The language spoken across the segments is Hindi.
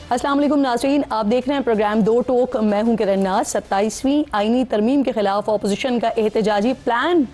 अस्सलाम वालेकुम नाज़रीन, आप देख रहे हैं प्रोग्राम दो टोक। मैं हूं किरण नाज। 27वीं आईनी तरमीम के खिलाफ अपोजिशन का एहतजाजी प्लान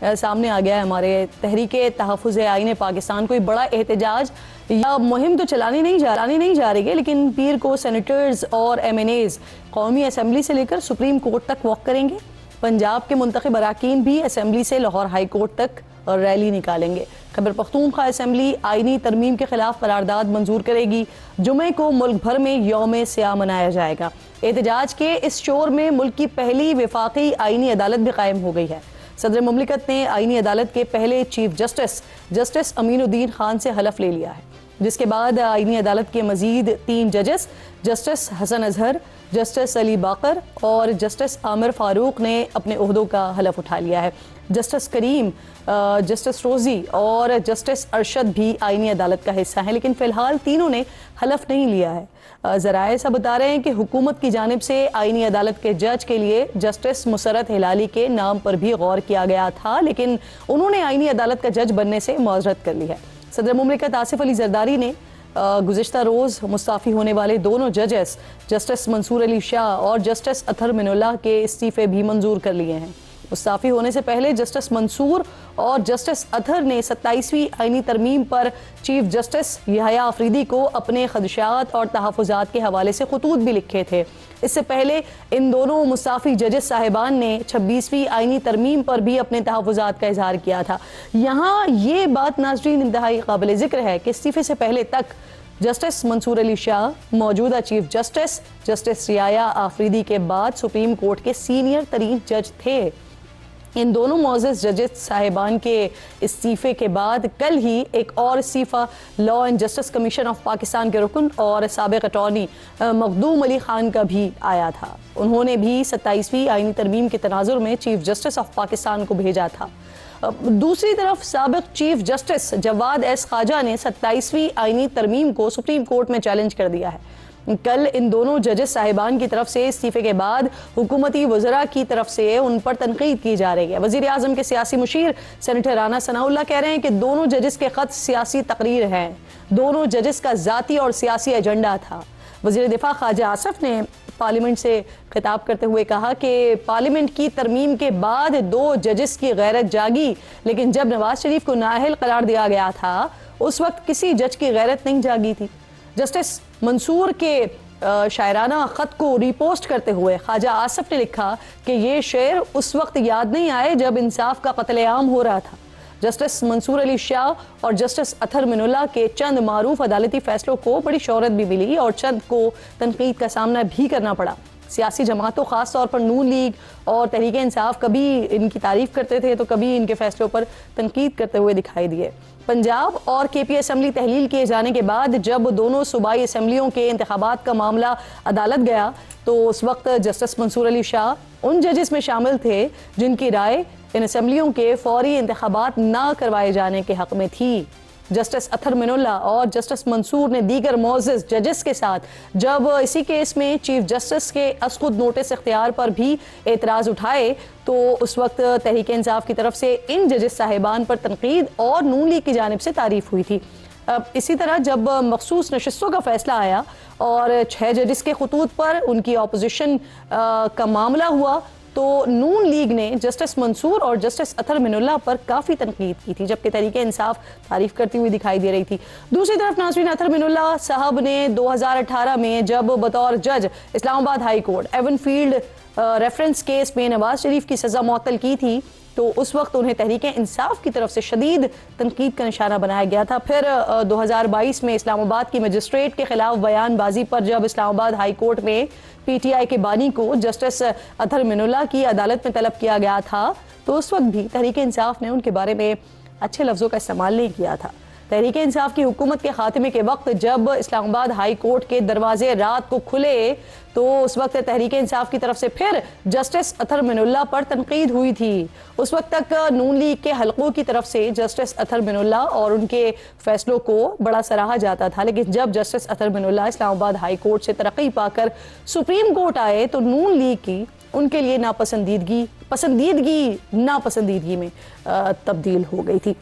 सामने आ गया है। हमारे तहरीके तहफ़्फ़ुज़ आईन पाकिस्तान कोई बड़ा एहतजाज या मुहिम तो चलानी नहीं जा रही है, लेकिन पीर को सेनेटर्स और MNAs कौमी असम्बली से लेकर सुप्रीम कोर्ट तक वॉक करेंगे। पंजाब के मुंतखब अरकान भी असम्बली से लाहौर हाई कोर्ट तक रैली निकालेंगे। खैबर पख्तूनख्वा असम्बली आईनी तरमीम के खिलाफ करारदाद मंजूर करेगी। जुमे को मुल्क भर में यौम सियाह मनाया जाएगा। एहतजाज के इस शोर में मुल्क की पहली वफाकी आईनी अदालत भी कायम हो गई है। सदर मुमलिकत ने आईनी अदालत के पहले चीफ जस्टिस अमीनुद्दीन खान से हलफ ले लिया है, जिसके बाद आईनी अदालत के मजीद 3 जजेस जस्टिस हसन अजहर, जस्टिस अली बाकर और जस्टिस आमिर फारूक ने अपने ओहदों का हलफ उठा लिया है। जस्टिस करीम, जस्टिस रोज़ी और जस्टिस अरशद भी आईनी अदालत का हिस्सा है, लेकिन फ़िलहाल तीनों ने हलफ नहीं लिया है। ज़राए ऐसा बता रहे हैं कि हुकूमत की जानिब से आईनी अदालत के जज के लिए जस्टिस मुसरत हिलाली के नाम पर भी गौर किया गया था, लेकिन उन्होंने आईनी अदालत का जज बनने से मुआज़रत कर ली है। सदर मुमलिकत आसिफ अली जरदारी ने गुज़िश्ता रोज़ मुस्ताफ़ी होने वाले दोनों जजेस जस्टिस मंसूर अली शाह और जस्टिस अतहर मिनुल्लाह के इस्तीफ़े भी मंजूर कर लिए हैं। मुस्ताफ़ी होने से पहले जस्टिस मंसूर और जस्टिस अतहर ने 27वीं आईनी तरमीम पर चीफ जस्टिस यहया अफरीदी को अपने खदशात और तहफ़्फ़ुज़ात के हवाले से खतूत भी लिखे थे। इससे पहले इन दोनों मुस्ताफ़ी जजेस साहिबान ने 26वीं आईनी तरमीम पर भी अपने तहफ़्फ़ुज़ात का इजहार किया था। यहाँ ये बात नाज़रीन इंतहाई काबिल ज़िक्र है कि इस्तीफ़े से पहले तक जस्टिस मंसूर अली शाह मौजूदा चीफ जस्टिस यहया अफरीदी के बाद सुप्रीम कोर्ट के सीनियर तरीन जज थे। इन दोनों मोअज़्ज़ज़ जजेस साहिबान के इस्तीफ़े के बाद कल ही एक और इस्तीफ़ा law and justice commission of Pakistan के रुकन और साबिक़ अटॉर्नी मखदूम अली खान का भी आया था। उन्होंने भी 27वीं आईनी तरमीम के तनाजुर में चीफ जस्टिस ऑफ पाकिस्तान को भेजा था। दूसरी तरफ साबिक़ chief justice Jawad S Khawaja ने 27वीं आईनी तरमीम को सुप्रीम कोर्ट में चैलेंज कर दिया है। कल इन दोनों जजेस साहिबान की तरफ से इस्तीफे के बाद हुकूमती वज़रा की तरफ से उन पर तनकीद की जा रही है। वज़ीर आज़म के सियासी मुशीर सेनेटर राना सनाउल्लाह कह रहे हैं कि दोनों जजेस के ख़त सियासी तकरीर हैं, दोनों जजेस का ज़ाती और सियासी एजेंडा था। वज़ीर दिफा ख्वाजा आसिफ ने पार्लियामेंट से खिताब करते हुए कहा कि पार्लियामेंट की तरमीम के बाद 2 जजेस की गैरत जागी, लेकिन जब नवाज शरीफ को नाअहल करार दिया गया था उस वक्त किसी जज की गैरत नहीं जागी थी। जस्टिस मंसूर के शायराना ख़त को रिपोस्ट करते हुए ख्वाजा आसिफ ने लिखा कि ये शेर उस वक्त याद नहीं आए जब इंसाफ का कत्लेआम हो रहा था। जस्टिस मंसूर अली शाह और जस्टिस अतहर मिनुल्लाह के चंद मारूफ अदालती फैसलों को बड़ी शोहरत भी मिली और चंद को तनकीद का सामना भी करना पड़ा। सियासी जमातों ख़ास तौर पर नून लीग और तहरीक इंसाफ कभी इनकी तारीफ़ करते थे तो कभी इनके फैसलों पर तनकीद करते हुए दिखाई दिए। पंजाब और KP असम्बली तहलील किए जाने के बाद जब दोनों सूबाई असम्बलियों के इंतखाबात का मामला अदालत गया तो उस वक्त जस्टिस मंसूर अली शाह उन जजेस में शामिल थे जिनकी राय इन असम्बलियों के फौरी इंतखाबात ना करवाए जाने के हक़ में थी। जस्टिस अतहर मिनुल्लाह और जस्टिस मंसूर ने दीगर मोअज़्ज़ज़ जजेस के साथ जब इसी केस में चीफ जस्टिस के असखुद नोटिस इख्तियार पर भी एतराज़ उठाए तो उस वक्त तहरीक इंसाफ की तरफ से इन जजेस साहिबान पर तनकीद और नून लीग की जानिब से तारीफ़ हुई थी। इसी तरह जब मखसूस नशिस्तों का फैसला आया और 6 जजेस के खतूत पर उनकी अपोजिशन का मामला हुआ तो नून लीग ने जस्टिस मंसूर और जस्टिस अतहर मिनुल्लाह पर काफ़ी तनकीद की थी, जबकि तहरीक इंसाफ तारीफ़ करती हुई दिखाई दे रही थी। दूसरी तरफ नाज़रीन, अतहर मिनुल्लाह साहब ने 2018 में जब बतौर जज Islamabad high court Avenfield reference case में नवाज शरीफ की सज़ा मुअत्तल की थी तो उस वक्त उन्हें तहरीक इंसाफ की तरफ से शदीद तनकीद का निशाना बनाया गया था। फिर 2022 में इस्लामाबाद की मजिस्ट्रेट के खिलाफ बयानबाजी पर जब इस्लामाबाद हाई कोर्ट में PTI के बानी को जस्टिस अतहर मिनुल्लाह की अदालत में तलब किया गया था तो उस वक्त भी तहरीक इंसाफ ने उनके बारे में अच्छे लफ्ज़ों का इस्तेमाल नहीं किया था। तहरीक इंसाफ की हुकूमत के खात्मे के वक्त जब इस्लामाबाद हाई कोर्ट के दरवाजे रात को खुले तो उस वक्त तहरीक इंसाफ की तरफ से फिर जस्टिस अतहर मिनुल्लाह पर तनकीद हुई थी। उस वक्त तक नून लीग के हलकों की तरफ से जस्टिस अतहर मिनुल्लाह और उनके फैसलों को बड़ा सराहा जाता था, लेकिन जब justice Athar Minallah Islamabad high court से तरक्की पाकर सुप्रीम कोर्ट आए तो नून लीग की उनके लिए पसंदीदगी नापसंदीदगी में तब्दील हो गई थी।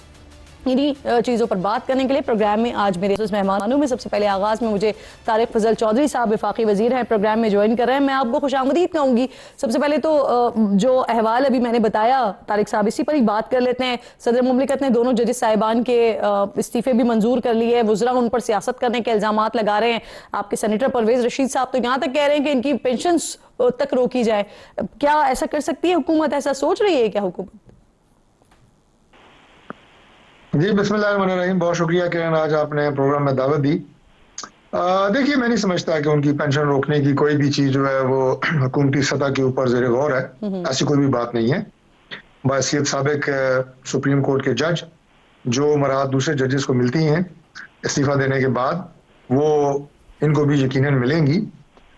इन्हीं चीज़ों पर बात करने के लिए प्रोग्राम में आज मेरे मेहमानों में सबसे पहले आगाज़ में मुझे तारिक फजल चौधरी साहब वफाकी वजीर हैं, प्रोग्राम में ज्वाइन कर रहे हैं। मैं आपको खुशामदीद कहूँगी। सबसे पहले तो जो अहवाल अभी मैंने बताया तारिक साहब, इसी पर ही बात कर लेते हैं। सदर मुमलिकत ने दोनों जजेस साहिबान के इस्तीफे भी मंजूर कर लिए। वुज़रा उन पर सियासत करने के इल्ज़ाम लगा रहे हैं। आपके सेनेटर परवेज़ रशीद साहब तो यहाँ तक कह रहे हैं कि इनकी पेंशन तक रोकी जाए। क्या ऐसा कर सकती है हुकूमत? ऐसा सोच रही है क्या हुकूमत? जी बिस्मिल्लाहिर्रहमानिर्रहीम। बहुत शुक्रिया किरण, आज आपने प्रोग्राम में दावत दी। देखिए, मैं नहीं समझता कि उनकी पेंशन रोकने की कोई भी चीज जो है वो हुकूमती सतह के ऊपर ज़ेरे गौर है। ऐसी कोई भी बात नहीं है। बहसीयत साबिक सुप्रीम कोर्ट के जज जो मराहत दूसरे जजेस को मिलती हैं इस्तीफा देने के बाद, वो इनको भी यकीनन मिलेंगी।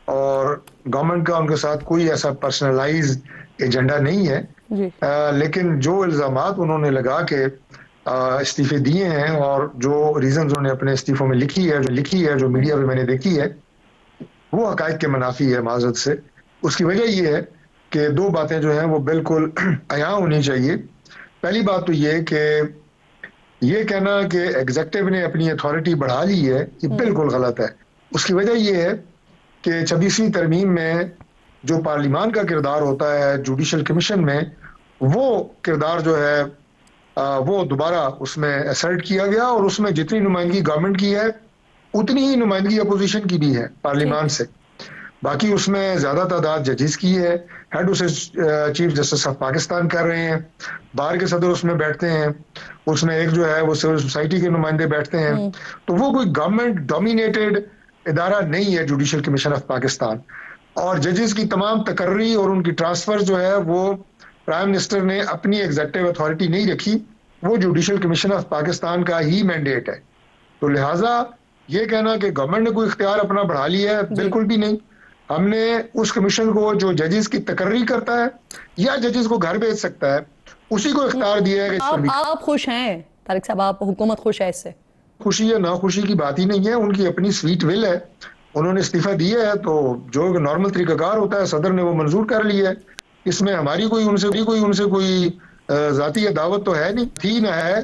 और गवर्नमेंट का उनके साथ कोई ऐसा पर्सनलाइज एजेंडा नहीं है। लेकिन जो इल्जामात उन्होंने लगा के इस्तीफे दिए हैं और जो रीजन उन्होंने अपने इस्तीफों में लिखी है जो मीडिया पे मैंने देखी है, वो हकायक के मुनाफी है माजरत से। उसकी वजह ये है कि दो बातें जो हैं वो बिल्कुल अया होनी चाहिए। पहली बात तो ये कि ये कहना कि एग्जेक्टिव ने अपनी अथॉरिटी बढ़ा ली है, ये बिल्कुल गलत है। उसकी वजह ये है कि 26वीं तरमीम में जो पार्लिमान का किरदार होता है जुडिशल कमीशन में, वो किरदार जो है वो दोबारा उसमें असर्ट किया गया और उसमें जितनी नुमाइंदगी गवर्नमेंट की है उतनी ही नुमाइंदगी अपोजिशन की भी है पार्लियामान से। बाकी उसमें ज्यादा तादाद जजेस की है। हेड उसे चीफ जस्टिस ऑफ पाकिस्तान कर रहे हैं, बार के सदर उसमें बैठते हैं, उसमें एक जो है वो सिविल सोसाइटी के नुमाइंदे बैठते हैं। तो वो कोई गवर्नमेंट डोमिनेटेड इदारा नहीं है जुडिशल कमीशन ऑफ पाकिस्तान। और जजेस की तमाम तकर्री और उनकी ट्रांसफर जो है वो प्राइम मिनिस्टर ने अपनी एग्जेक्टिव अथॉरिटी नहीं रखी, वो जुडिशल कमीशन ऑफ पाकिस्तान का ही मैंडेट है। तो लिहाजा ये कहना कि गवर्नमेंट ने कोई इख्तियार अपना बढ़ा लिया है, बिल्कुल भी नहीं। हमने उस कमीशन को जो जजेस की तकर्री करता है या जजेस को घर भेज सकता है, उसी को इख्तियार दिया है। आप खुश हैं तारिक साहब? आप हुकूमत खुश है इससे? खुशी या नाखुशी की बात ही नहीं है। उनकी अपनी स्वीट विल है, उन्होंने इस्तीफा दिया है तो जो नॉर्मल तरीकाकार होता है सदर ने वो मंजूर कर लिया है। इसमें हमारी कोई उनसे कोई जाती दावत तो है नहीं, थी ना है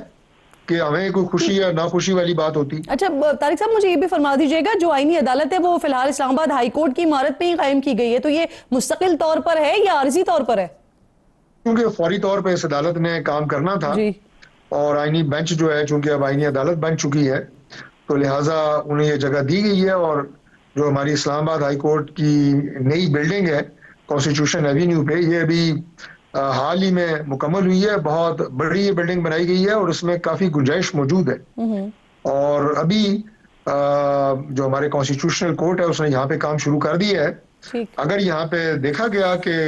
कि हमें कोई खुशी या नाखुशी वाली बात होती। अच्छा तारिक साहब, मुझे ये भी फरमा दीजिएगा, जो आईनी अदालत है वो फिलहाल इस्लामाबाद हाई कोर्ट की इमारत पे ही कायम की गई है, तो ये मुस्तकिल तौर पर है या आर्जी तौर पर है? क्योंकि फौरी तौर पर इस अदालत ने काम करना था और आईनी बेंच जो है चूंकि अब आईनी अदालत बन चुकी है तो लिहाजा उन्हें ये जगह दी गई है। और जो हमारी इस्लामाबाद हाई कोर्ट की नई बिल्डिंग है कॉन्स्टिट्यूशन एवेन्यू पे, ये अभी हाल ही में मुकम्मल हुई है। बहुत बड़ी ये बिल्डिंग बनाई गई है और इसमें काफी गुंजाइश मौजूद है। और अभी जो हमारे कॉन्स्टिट्यूशनल कोर्ट है उसने यहाँ पे काम शुरू कर दिया है। अगर यहाँ पे देखा गया कि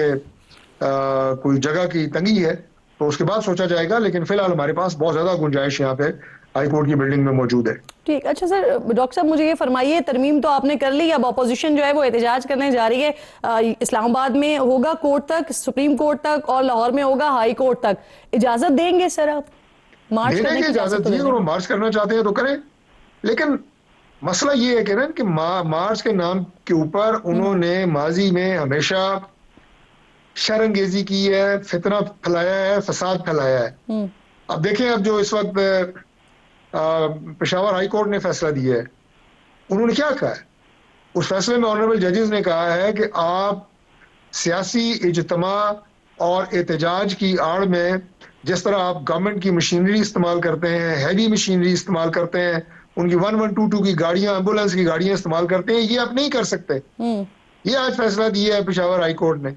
कोई जगह की तंगी है तो उसके बाद सोचा जाएगा, लेकिन फिलहाल हमारे पास बहुत ज्यादा गुंजाइश यहाँ पे हाई कोर्ट की बिल्डिंग में मौजूद है। ठीक, अच्छा सर, डॉक्टर साहब मुझे ये फरमाइए, तरमीम तो आपने कर ली, अब अपोजिशन जो है वो एहतजाज करने जा रही है। इस्लामाबाद में होगा कोर्ट तक, सुप्रीम कोर्ट तक, और लाहौर में होगा हाई कोर्ट तक। इजाजत देंगे सर आप मार्च करने की? इजाजत दी, और मार्च करना चाहते हैं तो करें। लेकिन मसला ये है कि मार्च के नाम के ऊपर उन्होंने माजी में हमेशा शर्मंगेजी की है, फितना फैलाया है, फसाद फैलाया है। अब देखें, अब जो इस वक्त पेशावर हाई कोर्ट ने फैसला दिया है, उन्होंने क्या कहा है? उस फैसले में ऑनरेबल जजेस ने कहा है कि आप सियासी इज्तिमा और एहतजाज की आड़ में जिस तरह आप गवर्नमेंट की मशीनरी इस्तेमाल करते हैं, हैवी मशीनरी इस्तेमाल करते हैं, उनकी 1122 की गाड़ियां, एम्बुलेंस की गाड़ियां इस्तेमाल करते हैं, ये आप नहीं कर सकते। ये आज फैसला दिया है पेशावर हाई कोर्ट ने।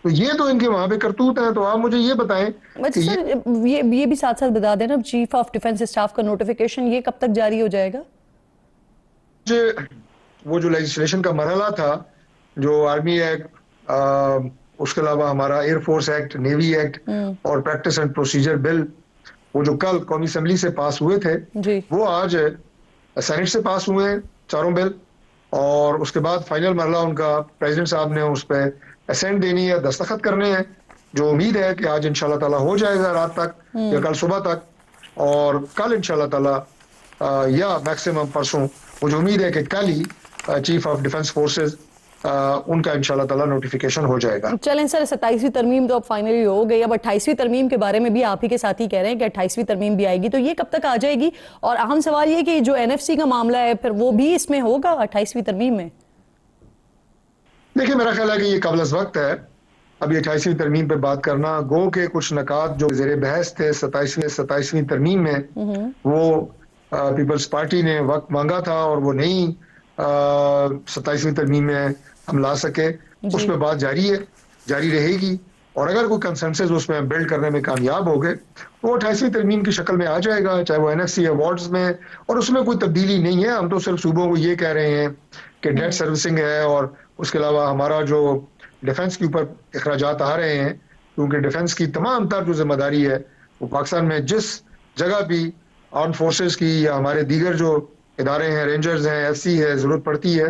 तो ये तो इनके वहां पे करतूत है। तो आप मुझे ये बताएं कि सर ये भी साथ साथ बता देना, चीफ ऑफ डिफेंस स्टाफ का नोटिफिकेशन ये कब तक जारी हो जाएगा? वो जो लेजिस्लेशन का मरहला था, जो आर्मी एक्ट, उसके अलावा हमारा एयरफोर्स एक्ट, नेवी एक्ट और प्रैक्टिस एंड प्रोसीजर बिल, वो जो कल कौमी असेंबली से पास हुए थे, वो आज सेनेट से पास हुए हैं चारों बिल। और उसके बाद फाइनल मरहला उनका प्रेसिडेंट साहब ने उस पर असेंट देनी है, दस्तखत करने हैं, जो उम्मीद है कि आज इंशाल्लाह ताला हो जाएगा रात तक या कल सुबह तक। और कल इंशाल्लाह ताला या मैक्सिमम परसों, मुझे उम्मीद है कि कल ही चीफ ऑफ डिफेंस फोर्सेस उनका इंशाल्लाह ताला नोटिफिकेशन हो जाएगा। चलें सर, 27वीं तरमीम तो अब फाइनली हो गई, अब 28वीं तरमीम के बारे में भी आप ही के साथ ही कह रहे हैं कि 28वीं तरमीम भी आएगी, तो ये कब तक आ जाएगी? और अहम सवाल ये कि जो एनएफसी का मामला है फिर वो भी इसमें होगा 28वीं तरमीम में? देखिए, मेरा ख्याल है कि ये कबल वक्त है अभी 28वीं तरमीम पे बात करना। गो के कुछ नकात जो जेर बहस थे 27वीं तरमीम में, वो पीपल्स पार्टी ने वक्त मांगा था और वो नहीं 27वीं तरमीम में हम ला सके। उस पर बात जारी है, जारी रहेगी, और अगर कोई कंसेंसस उसमें बिल्ड करने में कामयाब हो गए तो वो 28वीं तरमीम की शक्ल में आ जाएगा, चाहे वो एनएफसी अवार्ड्स में, और उसमें कोई तब्दीली नहीं है। हम तो सिर्फ सूबों को ये कह रहे हैं कि डेट सर्विसिंग है, और उसके अलावा हमारा जो डिफेंस के ऊपर अखराजात आ रहे हैं, क्योंकि डिफेंस की तमाम तर जो जिम्मेदारी है वो पाकिस्तान में जिस जगह भी आर्म फोर्सेस की या हमारे दीगर जो इदारे हैं, रेंजर्स हैं, एफसी है, जरूरत पड़ती है,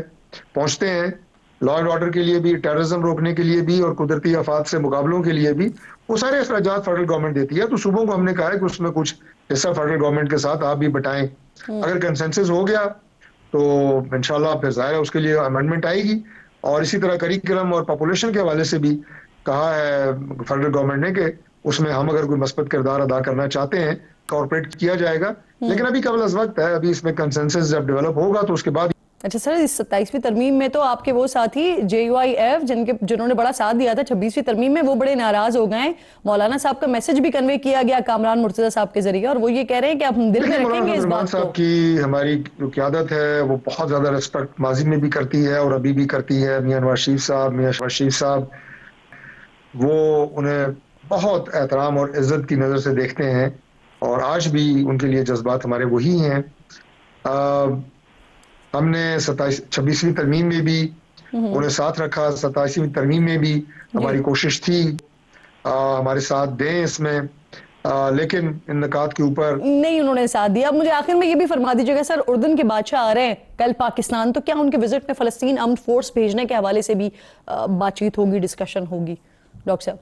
पहुंचते हैं। लॉ एंड ऑर्डर के लिए भी, टेररिज्म रोकने के लिए भी, और कुदरती आफात से मुकाबलों के लिए भी वो सारे अखराजात फेडरल गवर्नमेंट देती है। तो सूबों को हमने कहा है कि उसमें कुछ हिस्सा फेडरल गवर्नमेंट के साथ आप भी बटाएं। अगर कंसेंसस हो गया तो इंशाल्लाह फिर जाहिर है उसके लिए अमेंडमेंट आएगी। और इसी तरह करिकुलम और पॉपुलेशन के हवाले से भी कहा है फेडरल गवर्नमेंट ने कि उसमें हम अगर कोई मस्बत किरदार अदा करना चाहते हैं, कॉर्पोरेट किया जाएगा। लेकिन अभी कबल अज़ वक्त है, अभी इसमें कंसेंसस जब डेवलप होगा तो उसके बाद। अच्छा सर, इस 27वीं तरमीम में तो आपके वो साथी JUIF जिन्होंने बड़ा साथ दिया था 26वीं तरमीम में, वो बड़े नाराज हो गए। मौलाना साहब का मैसेज भी कन्वे किया गया कामरान मुर्तजा साहब के जरिए, और वो ये कह रहे हैं कि आप दिल में रखेंगे इस बात को। की हमारी जो क़यादत है वो बहुत ज्यादा रिस्पेक्ट माजी में भी करती है और अभी भी करती है। मियां नवाज शरीफ साहब, मियां शहबाज शरीफ साहब, वो उन्हें बहुत एहतराम और इज्जत की नजर से देखते हैं, और आज भी उनके लिए जज्बात हमारे वही हैं। हमने 26वीं तरमीम में भी उन्हें साथ रखा, 27वीं तरमीम में भी हमारी कोशिश थी हमारे साथ दें इसमें, लेकिन इन नकात के ऊपर नहीं उन्होंने साथ दिया। अब मुझे आखिर में ये भी फरमा दीजिएगा सर, उर्दन के बादशाह आ रहे हैं कल पाकिस्तान, तो क्या उनके विजिट में फलस्तीन आर्म्ड फोर्स भेजने के हवाले से भी बातचीत होगी, डिस्कशन होगी डॉक्टर साहब?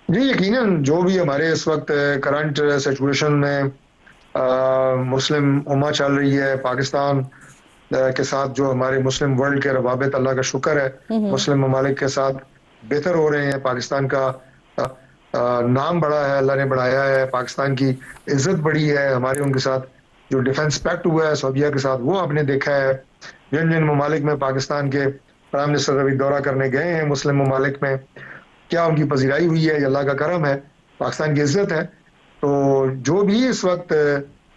जी यकीनन, जो भी हमारे इस वक्त करंट सिचुएशन में मुस्लिम उम्मा चल रही है, पाकिस्तान के साथ जो हमारे मुस्लिम वर्ल्ड के रवाबित, अल्लाह का शुक्र है मुस्लिम ममालिक के साथ बेहतर हो रहे हैं। पाकिस्तान का नाम बढ़ा है, अल्लाह ने बढ़ाया है, पाकिस्तान की इज्जत बढ़ी है। हमारे उनके साथ जो डिफेंस पैक्ट हुआ है सऊदीया के साथ, वो आपने देखा है। जिन जिन ममालिक में पाकिस्तान के प्राइम मिनिस्टर अभी दौरा करने गए हैं मुस्लिम ममालिक में, क्या उनकी पजीराई हुई है, अल्लाह का करम है, पाकिस्तान की इज्जत है। तो जो भी इस वक्त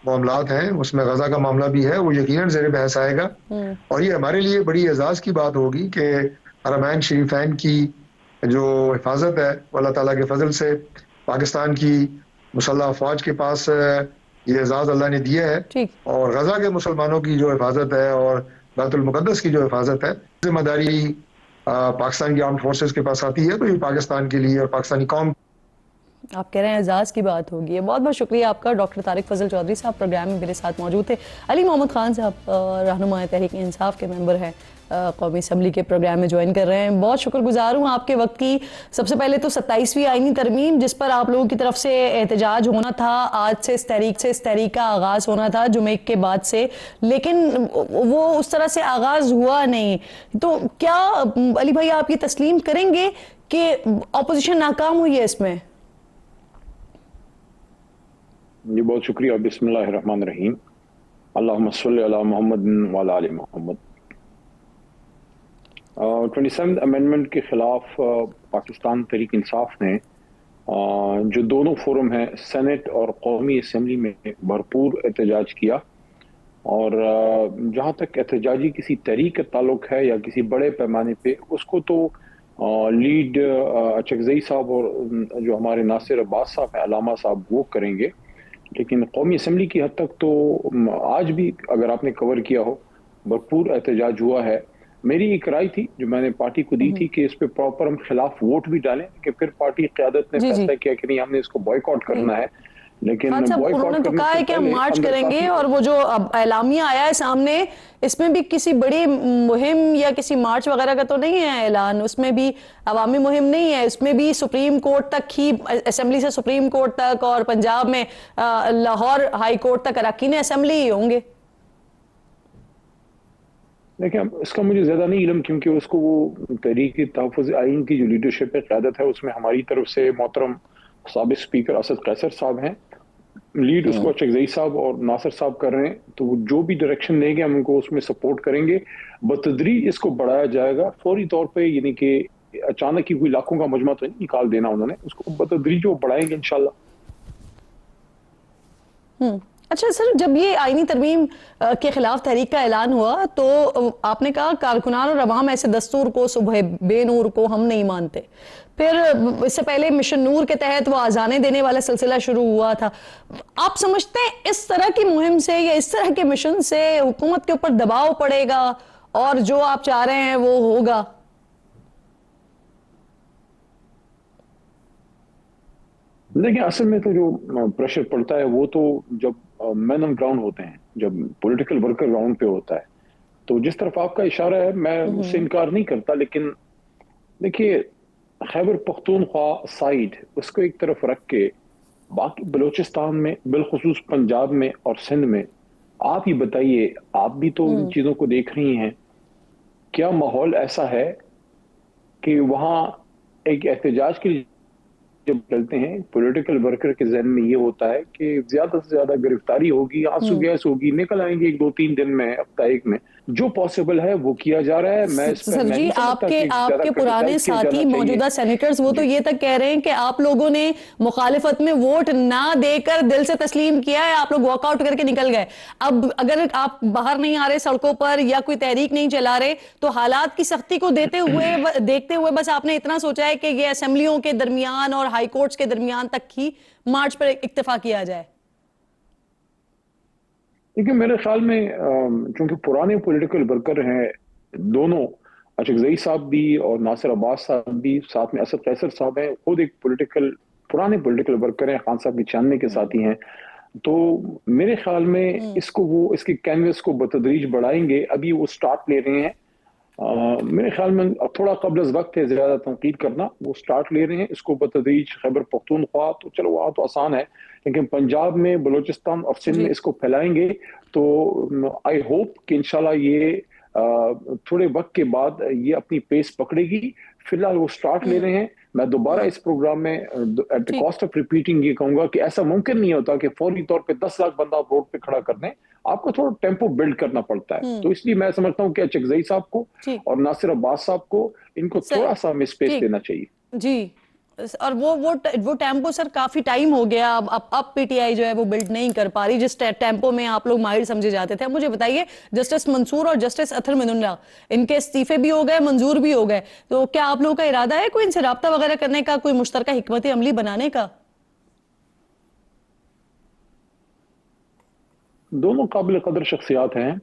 मामलात हैं उसमें गजा का मामला भी है, वो यकीनन ज़ेर बहस आएगा, और ये हमारे लिए बड़ी एजाज की बात होगी कि हरमैन शरीफैन की जो हिफाजत है अल्लाह ताला के फजल से पाकिस्तान की मुसल्लह अफवाज के पास ये एजाज अल्लाह ने दिया है, और गजा के मुसलमानों की जो हिफाजत है और बैतुल मुकद्दस की जो हिफाजत है, जिम्मेदारी पाकिस्तान की आर्म्ड फोर्सेस के पास आती है। तो ये पाकिस्तान के लिए और पाकिस्तानी कौम, आप कह रहे हैं एजाज की बात होगी। बहुत बहुत शुक्रिया आपका। डॉक्टर तारिक फजल चौधरी साहब प्रोग्राम में मेरे साथ मौजूद थे। अली मोहम्मद खान साहब रहनुमा तहरीक इंसाफ के मेंबर हैं, कौमी असम्बली के प्रोग्राम में ज्वाइन कर रहे हैं। बहुत शुक्रगुजार हूँ आपके वक्त की। सबसे पहले तो 27वीं आईनी तरमीम जिस पर आप लोगों की तरफ से एहतजाज होना था, आज से इस तहरीक का आगाज़ होना था जुमे के बाद से, लेकिन वो उस तरह से आगाज़ हुआ नहीं। तो क्या अली भाई आप ये तस्लीम करेंगे कि अपोजिशन नाकाम हुई है इसमें? जी बहुत शुक्रिया। बिस्मिल्लाहिर्रहमानिर्रहीम, अल्लाहुम्मा सल्लि अला मुहम्मद व अला आलि मुहम्मद। 27th अमेंडमेंट के खिलाफ पाकिस्तान तहरीक इंसाफ ने जो दोनों फोरम हैं सेनेट और कौमी असम्बली में भरपूर एहतजाज किया, और जहाँ तक एहतजाजी किसी तहरीक का ताल्लुक है या किसी बड़े पैमाने पे, उसको तो लीड अचकजई साहब और जो हमारे नासिर अब्बास साहब हैं, अलामा साहब, वो करेंगे। लेकिन कौमी असम्बली की हद तक तो आज भी अगर आपने कवर किया हो, भरपूर एहतजाज हुआ है। मेरी एक राय थी जो मैंने पार्टी को दी थी कि इस पे प्रॉपर हम खिलाफ वोट भी डालें, कि फिर पार्टी क़यादत ने फैसला किया कि नहीं हमने इसको बॉयकॉट करना है। लेकिन उन्होंने तो कहा है कि हम मार्च करेंगे, और वो जो अब एलामिया आया है सामने, इसमें भी किसी बड़ी मुहिम या किसी मार्च वगैरह का तो नहीं है ऐलान, उसमें भी अवामी मुहिम नहीं है, उसमें भी सुप्रीम कोर्ट तक ही, असेंबली से सुप्रीम कोर्ट तक, और पंजाब में लाहौर हाई कोर्ट तक अरकान असेंबली ही होंगे। देखिए, इसका मुझे ज़्यादा नहीं इल्म, क्योंकि उसको वो तहरीक तहफ़्फ़ुज़ आइन की जो लीडरशिप है, क़यादत है, उसमें हमारी तरफ से मोहतरम साबिक़ स्पीकर असद कैसर साहब हैं। लीड उसको चकजई साहब और नासिर साहब कर रहे हैं, तो वो जो भी डायरेक्शन देंगे हम उनको उसमें सपोर्ट करेंगे। बतदरीज इसको बढ़ाया जाएगा, फौरी तौर पे, यानी कि अचानक ही कोई लाखों का मजमा तो नहीं निकाल देना उन्होंने, उसको बतदरीज वो बढ़ाएंगे इंशाल्लाह। अच्छा सर, जब ये आईनी तरमीम के खिलाफ तहरीक का ऐलान हुआ तो आपने कहा कारकुनान और अवाम ऐसे दस्तूर को, सुबह बेनूर को हम नहीं मानते। फिर इससे पहले मिशन नूर के तहत वो आजाने देने वाला सिलसिला शुरू हुआ था। आप समझते हैं इस तरह की मुहिम से या इस तरह के मिशन से हुकूमत के ऊपर दबाव पड़ेगा और जो आप चाह रहे हैं वो होगा? देखिए, असल में तो जो प्रेशर पड़ता है वो तो जब मैन ऑन ग्राउंड होते हैं, जब पॉलिटिकल वर्कर ग्राउंड पे होता है, तो जिस तरफ आपका इशारा है मैं उससे इनकार नहीं करता। लेकिन देखिए, खैबर पख्तूनख्वा साइड उसको एक तरफ रख के बाकी बलूचिस्तान में, बिलखुसूस पंजाब में और सिंध में, आप ही बताइए, आप भी तो इन चीजों को देख रही हैं, क्या माहौल ऐसा है कि वहां एक एहतजाज के लिए जब चलते हैं, पॉलिटिकल वर्कर के जहन में ये होता है कि ज्यादा से ज्यादा गिरफ्तारी होगी, आंसू गैस होगी, निकल आएंगे 1-2-3 दिन में, हफ्ता एक में, जो पॉसिबल है वो किया जा रहा है। मैं सर जी, आपके पुराने साथी मौजूदा सेनेटर्स वो तो ये तक कह रहे हैं कि आप लोगों ने मुखालिफत में वोट ना देकर दिल से तस्लीम किया है, आप लोग वॉकआउट करके निकल गए। अब अगर आप बाहर नहीं आ रहे सड़कों पर या कोई तहरीक नहीं चला रहे, तो हालात की सख्ती को देखते हुए बस आपने इतना सोचा है कि ये असेंबलियों के दरमियान और हाई कोर्ट्स के दरमियान तक ही मार्च पर इक्तफा किया जाए? देखिए, मेरे ख्याल में चूंकि पुराने पॉलिटिकल वर्कर हैं दोनों, अशकजई साहब भी और नासिर अब्बास साहब भी, साथ में असद कैसर साहब हैं, खुद एक पुराने पॉलिटिकल वर्कर हैं, खान साहब की 96 के साथी हैं, तो मेरे ख्याल में इसके कैनवस को बतदरीज बढ़ाएंगे। अभी वो स्टार्ट ले रहे हैं, मेरे ख्याल में थोड़ा कबल वक्त है ज्यादा तनकीद करना, वो स्टार्ट ले रहे हैं इसको बतदरीज। खैबर पख्तूनख्वा तो चलो वहाँ तो आसान है, लेकिन पंजाब में, बलूचिस्तान और सिंध में इसको फैलाएंगे, तो आई होप कि इंशाल्लाह ये थोड़े वक्त के बाद ये अपनी पेस पकड़ेगी। फिलहाल वो स्टार्ट ले रहे हैं। मैं दोबारा इस प्रोग्राम में at the cost of repeating ये कहूंगा कि ऐसा मुमकिन नहीं होता कि फौरी तौर पे 10 लाख बंदा रोड पे खड़ा कर दें, आपको थोड़ा टेम्पो बिल्ड करना पड़ता है। तो इसलिए मैं समझता हूँ कि चकजई साहब को और नासिर अब्बास साहब को, इनको थोड़ा सा हमें स्पेस देना चाहिए जी। और वो टेम्पो सर काफी टाइम हो गया, अब पीटीआई जो है वो बिल्ड नहीं कर पा रही जिस टेम्पो में आप लोग माहिर समझे जाते थे। मुझे बताइए, जस्टिस मंसूर और जस्टिस अतर मिनुल्लाह, इनके इस्तीफे भी हो गए, मंजूर भी हो गए, तो क्या आप लोगों का इरादा है कोई इनसे राब्ता वगैरह करने का, कोई मुश्तरका हिकमत अमली बनाने का? दोनों काबिल कदर शख्सियात हैं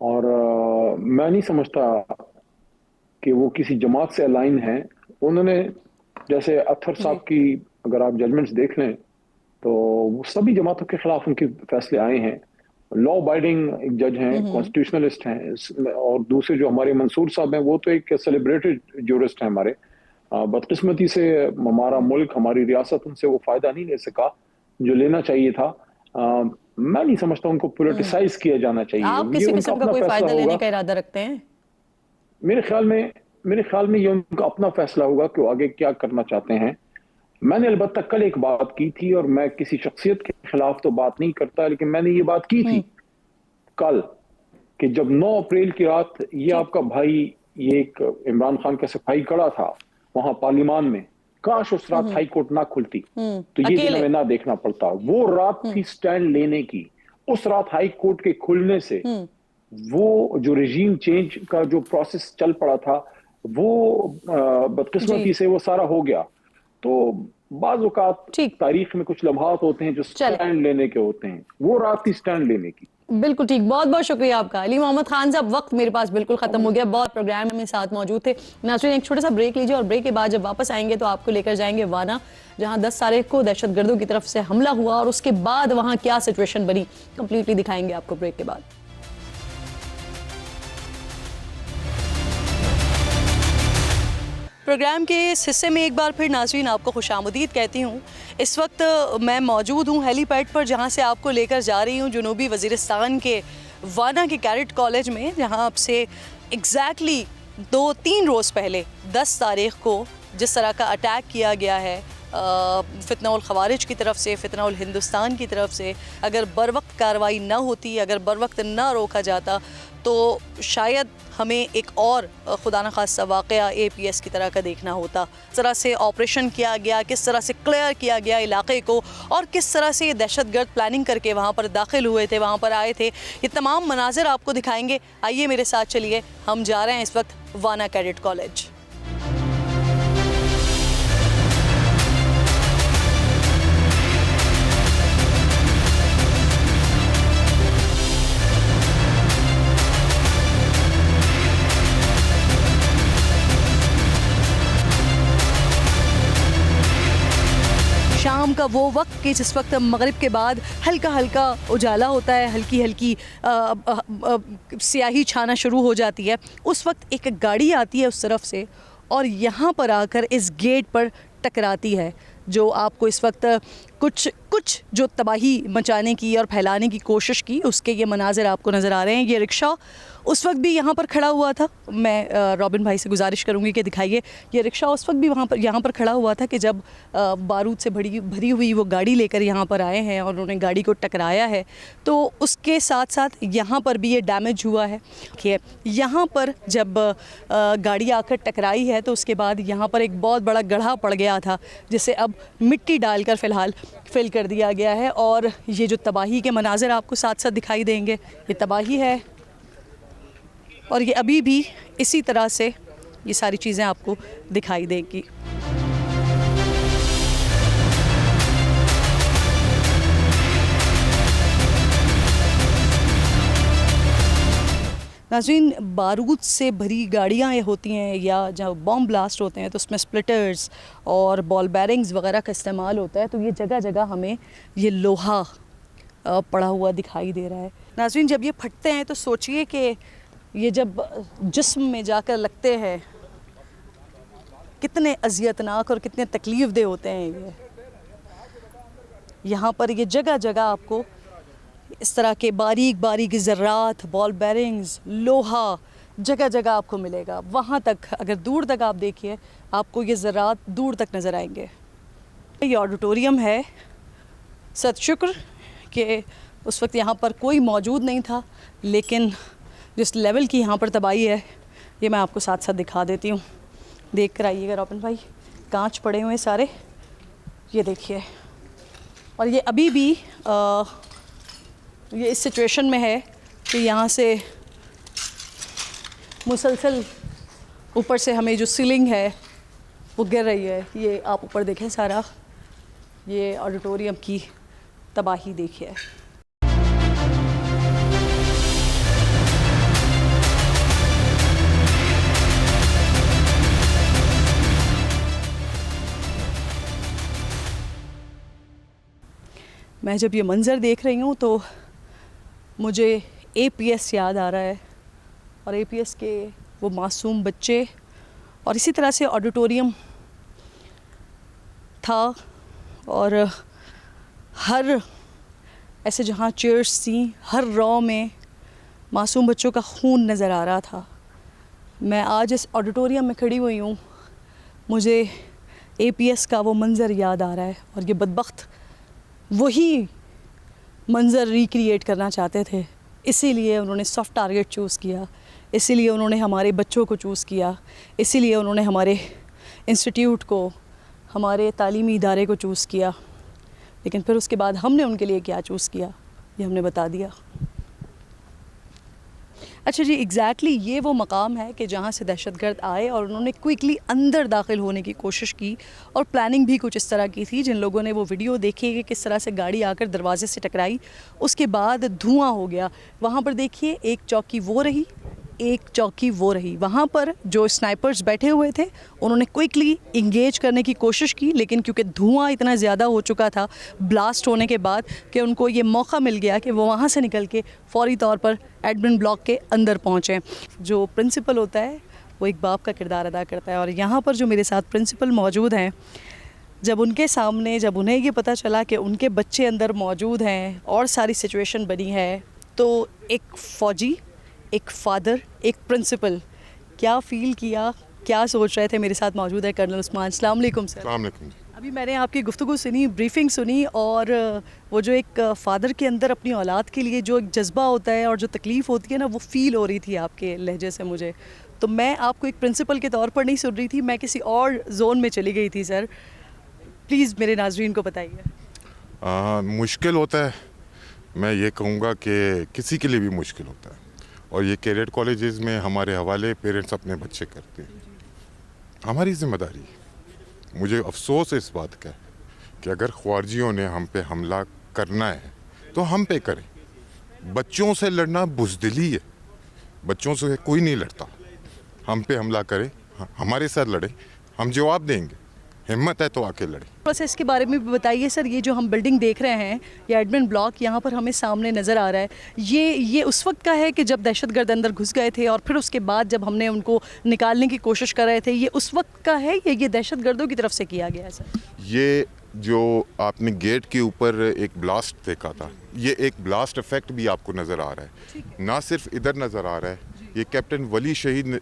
और मैं नहीं समझता कि वो किसी जमात से अलाइन हैं। उन्होंने, जैसे अत्थर साहब की अगर आप जजमेंट्स देख लें तो वो सभी जमातों के खिलाफ उनके फैसले आए हैं। लॉ अबाइडिंग एक जज हैं, कॉन्स्टिट्यूशनलिस्ट हैं, और दूसरे जो हमारे मंसूर साहब हैं वो तो एक सेलिब्रेटेड जूरिस्ट हैं हमारे। बदकिस्मती से हमारा मुल्क, हमारी रियासत उनसे वो फायदा नहीं ले सका जो लेना चाहिए था। मैं नहीं समझता उनको पॉलिटिसाइज किया जाना चाहिए। आप किसी किस्म का कोई फायदा लेने का इरादा रखते हैं? मेरे ख्याल में ये उनका अपना फैसला होगा कि वो आगे क्या करना चाहते हैं। मैंने अलबत्ता कल एक बात की थी, और मैं किसी शख्सियत के खिलाफ तो बात नहीं करता, लेकिन मैंने ये बात की थी कल कि जब 9 अप्रैल की रात ये आपका भाई, ये एक इमरान खान का सिपाही खड़ा था वहां पार्लियामान में, काश उस रात हाई कोर्ट ना खुलती तो ये दिन हमें ना देखना पड़ता। वो रात थी स्टैंड लेने की। उस रात हाई कोर्ट के खुलने से वो जो रेजीम चेंज का जो प्रोसेस चल पड़ा था वो बदकिस्मती से वो सारा हो गया। तो बाज़ औक़ात तारीख में कुछ लम्हात होते हैं जो स्टैंड लेने के होते हैं, वो रात थी स्टैंड लेने की। बिल्कुल ठीक, बहुत बहुत शुक्रिया आपका अली मोहम्मद खान साहब। वक्त मेरे पास बिल्कुल खत्म हो गया, बहुत प्रोग्राम में साथ मौजूद थे। नाज़रीन, एक छोटा सा ब्रेक लीजिए और ब्रेक के बाद जब वापस आएंगे तो आपको लेकर जाएंगे वाना, जहां 10 तारीख को दहशतगर्दों की तरफ से हमला हुआ और उसके बाद वहां क्या सिचुएशन बनी, कंप्लीटली दिखाएंगे आपको ब्रेक के बाद। प्रोग्राम के इस हिस्से में एक बार फिर नाज़रीन आपको खुशामदीद कहती हूँ। इस वक्त मैं मौजूद हूँ हेलीपैड पर, जहाँ से आपको लेकर जा रही हूँ जनूबी वज़ीरिस्तान के वाना के कैडेट कॉलेज में, जहां अब से एग्जैक्टली 2-3 रोज़ पहले 10 तारीख को जिस तरह का अटैक किया गया है फितना उल खवारिज की तरफ से, फितना उल हिंदुस्तान की तरफ से, अगर बर वक्त कार्रवाई ना होती, अगर बर वक्त ना रोका जाता तो शायद हमें एक और खुदा न खास्ता वाक़या APS की तरह का देखना होता। किस तरह से ऑपरेशन किया गया, किस तरह से क्लियर किया गया इलाके को, और किस तरह से ये दहशतगर्द प्लानिंग करके वहाँ पर दाखिल हुए थे, वहाँ पर आए थे, ये तमाम मनाजिर आपको दिखाएंगे। आइए मेरे साथ चलिए, हम जा रहे हैं इस वक्त वाना कैडेट कॉलेज। शाम का वो वक्त कि जिस वक्त मगरिब के बाद हल्का हल्का उजाला होता है, हल्की हल्की स्याही छाना शुरू हो जाती है, उस वक्त एक गाड़ी आती है उस तरफ से और यहाँ पर आकर इस गेट पर टकराती है, जो आपको इस वक्त कुछ जो तबाही मचाने की और फैलाने की कोशिश की, उसके ये मनाजिर आपको नज़र आ रहे हैं। ये रिक्शा उस वक्त भी यहाँ पर खड़ा हुआ था। मैं रॉबिन भाई से गुजारिश करूँगी कि दिखाइए, ये रिक्शा उस वक्त भी यहाँ पर खड़ा हुआ था कि जब बारूद से भरी हुई वो गाड़ी लेकर यहाँ पर आए हैं और उन्होंने गाड़ी को टकराया है। तो उसके साथ साथ यहाँ पर भी ये डैमेज हुआ है कि यहाँ पर जब गाड़ी आकर टकराई है तो उसके बाद यहाँ पर एक बहुत बड़ा गड्ढा पड़ गया था, जिसे अब मिट्टी डालकर फ़िलहाल फिल कर दिया गया है। और ये जो तबाही के मनाजिर आपको साथ साथ दिखाई देंगे, ये तबाही है और ये अभी भी इसी तरह से ये सारी चीज़ें आपको दिखाई देंगी। नाज़रीन, बारूद से भरी गाड़ियाँ ये होती हैं या जब बॉम्ब ब्लास्ट होते हैं तो उसमें स्प्लिटर्स और बॉल बैरिंग्स वगैरह का इस्तेमाल होता है, तो ये जगह जगह हमें ये लोहा पड़ा हुआ दिखाई दे रहा है। नाज़रीन, जब ये फटते हैं तो सोचिए कि ये जब जिस्म में जाकर लगते हैं कितने अज़ियतनाक और कितने तकलीफ़ दे होते हैं। ये यहाँ पर ये जगह जगह आपको इस तरह के बारीक बारीक ज़र्रात, बॉल बेरिंग्स, लोहा जगह जगह आपको मिलेगा। वहाँ तक अगर दूर तक आप देखिए, आपको ये ज़र्रात दूर तक नज़र आएंगे। ये ऑडिटोरियम है, सतशुक्र कि उस वक्त यहाँ पर कोई मौजूद नहीं था, लेकिन जिस लेवल की यहाँ पर तबाही है ये मैं आपको साथ साथ दिखा देती हूँ। देख कर आइएगा रॉबिन भाई, कांच पड़े हुए सारे, ये देखिए। और ये अभी भी ये इस सिचुएशन में है कि यहाँ से मुसलसल ऊपर से हमें जो सीलिंग है वो गिर रही है। ये आप ऊपर देखें, सारा ये ऑडिटोरियम की तबाही देखिए। मैं जब ये मंज़र देख रही हूँ तो मुझे APS याद आ रहा है, और APS के वो मासूम बच्चे, और इसी तरह से ऑडिटोरियम था और हर ऐसे जहाँ चेयर्स थी, हर रो में मासूम बच्चों का खून नज़र आ रहा था। मैं आज इस ऑडिटोरियम में खड़ी हुई हूँ, मुझे APS का वो मंज़र याद आ रहा है, और ये बदबख्त वही मंज़र रिक्रिएट करना चाहते थे, इसीलिए उन्होंने सॉफ्ट टारगेट चूज़ किया, इसीलिए उन्होंने हमारे बच्चों को चूज़ किया, इसीलिए उन्होंने हमारे इंस्टीट्यूट को, हमारे तालीमी इदारे को चूज़ किया। लेकिन फिर उसके बाद हमने उनके लिए क्या चूज़ किया ये हमने बता दिया। अच्छा जी, एग्जैक्टली ये वो मकाम है कि जहाँ से दहशतगर्द आए और उन्होंने क्विकली अंदर दाखिल होने की कोशिश की, और प्लानिंग भी कुछ इस तरह की थी। जिन लोगों ने वो वीडियो देखी कि किस तरह से गाड़ी आकर दरवाजे से टकराई, उसके बाद धुआं हो गया। वहाँ पर देखिए, एक चौकी वो रही, एक चौकी वो रही। वहाँ पर जो स्नाइपर्स बैठे हुए थे उन्होंने क्विकली इंगेज करने की कोशिश की, लेकिन क्योंकि धुआं इतना ज़्यादा हो चुका था ब्लास्ट होने के बाद कि उनको ये मौका मिल गया कि वो वहाँ से निकल के फ़ौरी तौर पर एडमिन ब्लॉक के अंदर पहुँचें। जो प्रिंसिपल होता है वो एक बाप का किरदार अदा करता है, और यहाँ पर जो मेरे साथ प्रिंसिपल मौजूद हैं, जब उनके सामने जब उन्हें ये पता चला कि उनके बच्चे अंदर मौजूद हैं और सारी सिचुएशन बनी है, तो एक फ़ौजी, एक फ़ादर, एक प्रिंसिपल, क्या फ़ील किया, क्या सोच रहे थे? मेरे साथ मौजूद है कर्नल उस्मान। अस्सलाम वालेकुम सर। अस्सलाम वालेकुम जी। अभी मैंने आपकी गुफ्तगू सुनी, ब्रीफिंग सुनी, और वो जो एक फ़ादर के अंदर अपनी औलाद के लिए जो एक जज्बा होता है और जो तकलीफ़ होती है ना, वो फ़ील हो रही थी आपके लहजे से मुझे। तो मैं आपको एक प्रिंसिपल के तौर पर नहीं सुन रही थी, मैं किसी और जोन में चली गई थी सर। प्लीज़ मेरे नाजरीन को बताइए। मुश्किल होता है, मैं ये कहूँगा कि किसी के लिए भी मुश्किल होता है, और ये कैडेट कॉलेजेस में हमारे हवाले पेरेंट्स अपने बच्चे करते हैं। हमारी जिम्मेदारी है। मुझे अफसोस है इस बात का कि अगर ख्वारजियों ने हम पे हमला करना है तो हम पे करें। बच्चों से लड़ना बुज़दिली है, बच्चों से कोई नहीं लड़ता। हम पे हमला करे, हमारे साथ लड़े, हम जवाब देंगे। हिम्मत है तो आके लड़े। थोड़ा सा इसके बारे में भी बताइए सर। ये जो हम बिल्डिंग देख रहे हैं, ये एडमिन ब्लॉक यहाँ पर हमें सामने नज़र आ रहा है, ये उस वक्त का है कि जब दहशतगर्द अंदर घुस गए थे, और फिर उसके बाद जब हमने उनको निकालने की कोशिश कर रहे थे, ये उस वक्त का है या ये दहशतगर्दों की तरफ से किया गया है सर? ये जो आपने गेट के ऊपर एक ब्लास्ट देखा था, ये एक ब्लास्ट इफेक्ट भी आपको नज़र आ रहा है। ना सिर्फ इधर नज़र आ रहा है, ये कैप्टन वली शहीद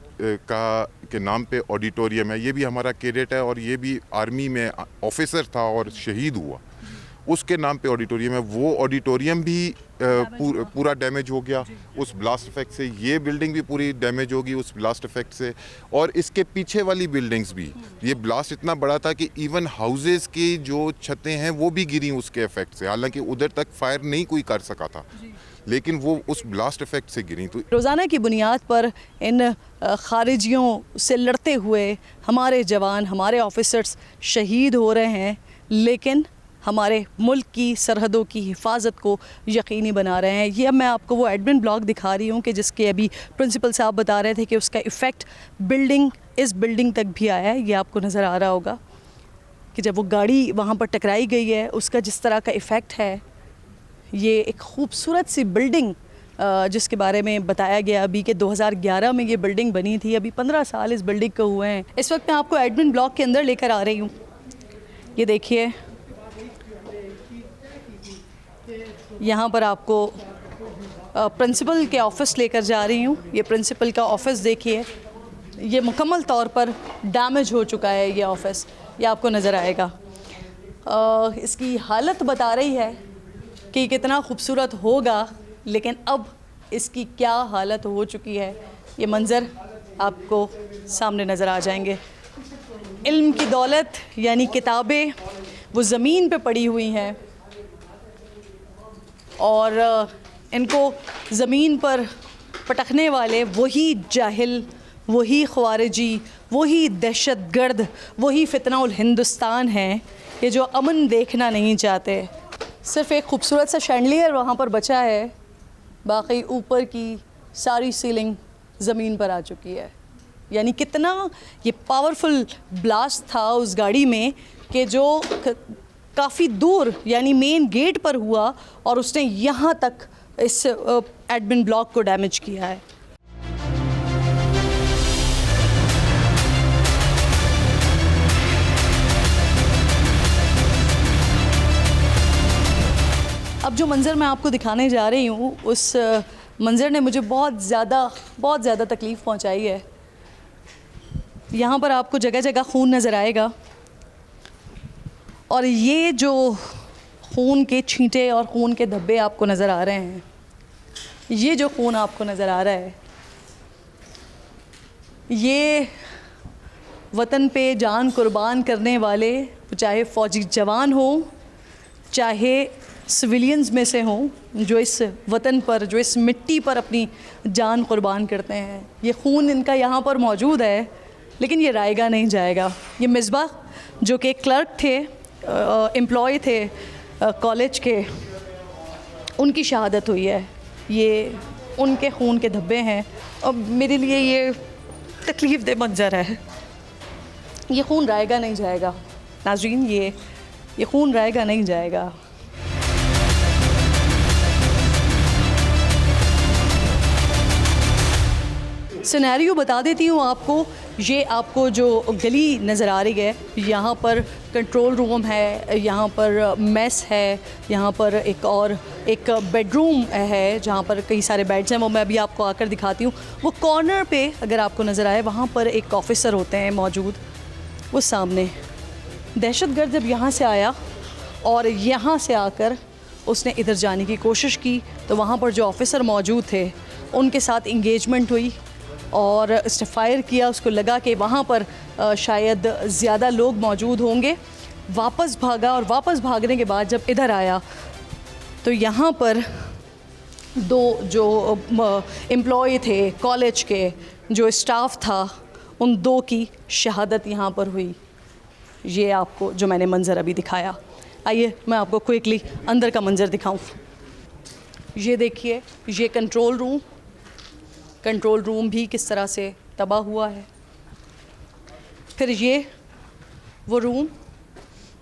के नाम पे ऑडिटोरियम है। ये भी हमारा कैडेट है और ये भी आर्मी में ऑफिसर था और शहीद हुआ, उसके नाम पे ऑडिटोरियम है। वो ऑडिटोरियम भी पूरा डैमेज हो गया उस ब्लास्ट इफेक्ट से। ये बिल्डिंग भी पूरी डैमेज होगी उस ब्लास्ट इफेक्ट से, और इसके पीछे वाली बिल्डिंग्स भी। ये ब्लास्ट इतना बड़ा था कि इवन हाउसेस की जो छतें हैं वो भी गिरी उसके इफेक्ट से। हालांकि उधर तक फायर नहीं कोई कर सका था, लेकिन वो उस ब्लास्ट इफेक्ट से गिरी। तो रोज़ाना की बुनियाद पर इन खारिजियों से लड़ते हुए हमारे जवान, हमारे ऑफिसर्स शहीद हो रहे हैं, लेकिन हमारे मुल्क की सरहदों की हिफाजत को यकीनी बना रहे हैं। ये अब मैं आपको वो एडमिन ब्लॉक दिखा रही हूँ कि जिसके अभी प्रिंसिपल साहब बता रहे थे कि उसका इफ़ेक्ट इस बिल्डिंग तक भी आया है। ये आपको नज़र आ रहा होगा कि जब वो गाड़ी वहाँ पर टकराई गई है, उसका जिस तरह का इफ़ेक्ट है। ये एक खूबसूरत सी बिल्डिंग जिसके बारे में बताया गया अभी कि 2011 में ये बिल्डिंग बनी थी, अभी 15 साल इस बिल्डिंग को हुए हैं। इस वक्त मैं आपको एडमिन ब्लॉक के अंदर लेकर आ रही हूँ। ये देखिए, यहाँ पर आपको प्रिंसिपल के ऑफ़िस लेकर जा रही हूँ। ये प्रिंसिपल का ऑफ़िस देखिए, ये मुकम्मल तौर पर डैमेज हो चुका है। ये ऑफ़िस, ये आपको नज़र आएगा। इसकी हालत बता रही है कि कितना खूबसूरत होगा, लेकिन अब इसकी क्या हालत हो चुकी है, ये मंज़र आपको सामने नज़र आ जाएंगे। इल्म की दौलत यानी किताबें वो ज़मीन पे पड़ी हुई हैं, और इनको ज़मीन पर पटकने वाले वही जाहिल, वही ख्वारिजी, वही दहशतगर्द, वही फितनाउल हिंदुस्तान हैं कि जो अमन देखना नहीं चाहते। सिर्फ़ एक खूबसूरत सा शैंडलियर वहाँ पर बचा है, बाकी ऊपर की सारी सीलिंग ज़मीन पर आ चुकी है। यानी कितना ये पावरफुल ब्लास्ट था उस गाड़ी में कि जो काफ़ी दूर यानी मेन गेट पर हुआ, और उसने यहाँ तक इस एडमिन ब्लॉक को डैमेज किया है। अब जो मंज़र मैं आपको दिखाने जा रही हूँ, उस मंज़र ने मुझे बहुत ज़्यादा तकलीफ़ पहुँचाई है। यहाँ पर आपको जगह जगह खून नज़र आएगा, और ये जो खून के छींटे और खून के धब्बे आपको नज़र आ रहे हैं, ये जो खून आपको नज़र आ रहा है, ये वतन पे जान कुर्बान करने वाले, चाहे फ़ौजी जवान हों, चाहे सिविलियंस में से हों, जो इस वतन पर, जो इस मिट्टी पर अपनी जान कुर्बान करते हैं। ये खून इनका यहाँ पर मौजूद है, लेकिन ये रायगा नहीं जाएगा। ये मिसबाह जो कि क्लर्क थे, एम्प्लॉय थे कॉलेज के, उनकी शहादत हुई है। ये उनके खून के धब्बे हैं, और मेरे लिए ये तकलीफ़ दे मंज़र है। ये खून रायगा नहीं जाएगा नाज़रीन, ये खून रायगा नहीं जाएगा। सिनेरियो बता देती हूँ आपको। ये आपको जो गली नज़र आ रही है, यहाँ पर कंट्रोल रूम है, यहाँ पर मेस है, यहाँ पर एक बेडरूम है जहाँ पर कई सारे बेड्स हैं, वो मैं अभी आपको आकर दिखाती हूँ। वो कॉर्नर पे अगर आपको नज़र आए, वहाँ पर एक ऑफिसर होते हैं मौजूद, वो सामने। दहशतगर्द जब यहाँ से आया और यहाँ से आकर उसने इधर जाने की कोशिश की, तो वहाँ पर जो ऑफिसर मौजूद थे उनके साथ इंगेजमेंट हुई और उसने फायर किया। उसको लगा कि वहाँ पर शायद ज़्यादा लोग मौजूद होंगे, वापस भागा और वापस भागने के बाद जब इधर आया तो यहाँ पर दो जो एम्प्लॉय थे कॉलेज के, जो स्टाफ था, उन दो की शहादत यहाँ पर हुई। ये आपको जो मैंने मंज़र अभी दिखाया, आइए मैं आपको क्विकली अंदर का मंज़र दिखाऊं। ये देखिए, ये कंट्रोल रूम भी किस तरह से तबाह हुआ है। फिर ये वो रूम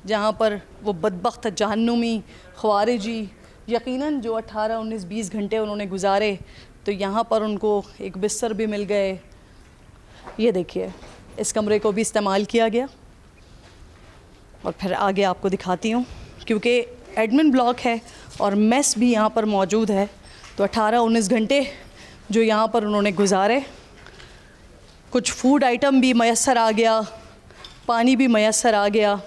जहाँ पर वो बदबख्त जहन्नुमी ख्वारिजी यकीनन जो 18, 19, 20 घंटे उन्होंने गुजारे, तो यहाँ पर उनको एक बिस्तर भी मिल गए। ये देखिए, इस कमरे को भी इस्तेमाल किया गया। और फिर आगे आपको दिखाती हूँ, क्योंकि एडमिन ब्लॉक है और मेस भी यहाँ पर मौजूद है, तो 18-19 घंटे जो यहाँ पर उन्होंने गुजारे। कुछ फूड आइटम भी मैसर आ गया, पानी भी मैसर आ गया,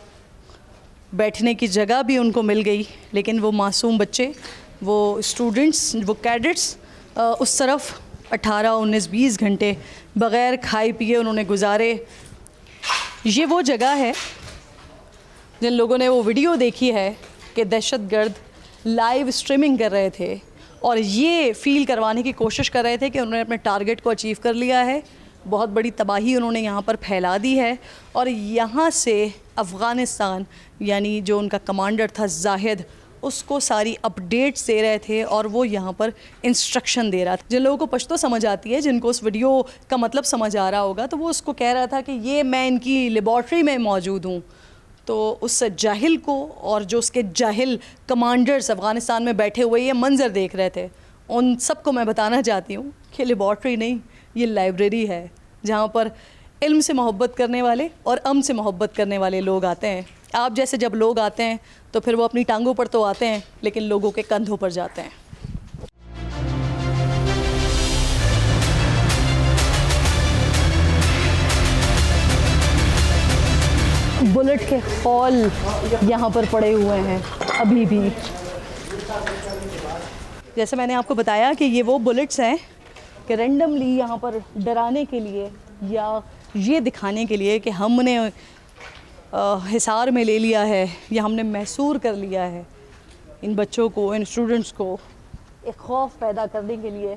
बैठने की जगह भी उनको मिल गई। लेकिन वो मासूम बच्चे, वो स्टूडेंट्स, वो कैडेट्स उस तरफ 18-19-20 घंटे बग़ैर खाए पिए उन्होंने गुजारे। ये वो जगह है जिन लोगों ने वो वीडियो देखी है कि दहशतगर्द लाइव स्ट्रीमिंग कर रहे थे और ये फ़ील करवाने की कोशिश कर रहे थे कि उन्होंने अपने टारगेट को अचीव कर लिया है। बहुत बड़ी तबाही उन्होंने यहाँ पर फैला दी है और यहाँ से अफ़गानिस्तान, यानी जो उनका कमांडर था जाहिद, उसको सारी अपडेट्स दे रहे थे और वो यहाँ पर इंस्ट्रक्शन दे रहा था। जिन लोगों को पश्तो समझ आती है, जिनको उस वीडियो का मतलब समझ आ रहा होगा, तो वो उसको कह रहा था कि ये मैं इनकी लेबॉर्ट्री में मौजूद हूँ। तो उस जाहिल को और जो उसके जाहिल कमांडर्स अफ़गानिस्तान में बैठे हुए ये मंज़र देख रहे थे, उन सबको मैं बताना चाहती हूँ कि लेबॉर्ट्री नहीं, ये लाइब्रेरी है जहाँ पर इल्म से मोहब्बत करने वाले और अमन से मोहब्बत करने वाले लोग आते हैं। आप जैसे जब लोग आते हैं तो फिर वो अपनी टांगों पर तो आते हैं, लेकिन लोगों के कंधों पर जाते हैं। बुलेट के हॉल यहाँ पर पड़े हुए हैं अभी भी। जैसे मैंने आपको बताया कि ये वो बुलेट्स हैं कि रेंडमली यहाँ पर डराने के लिए या ये दिखाने के लिए कि हमने हिसार में ले लिया है या हमने महसूर कर लिया है, इन बच्चों को, इन स्टूडेंट्स को एक खौफ पैदा करने के लिए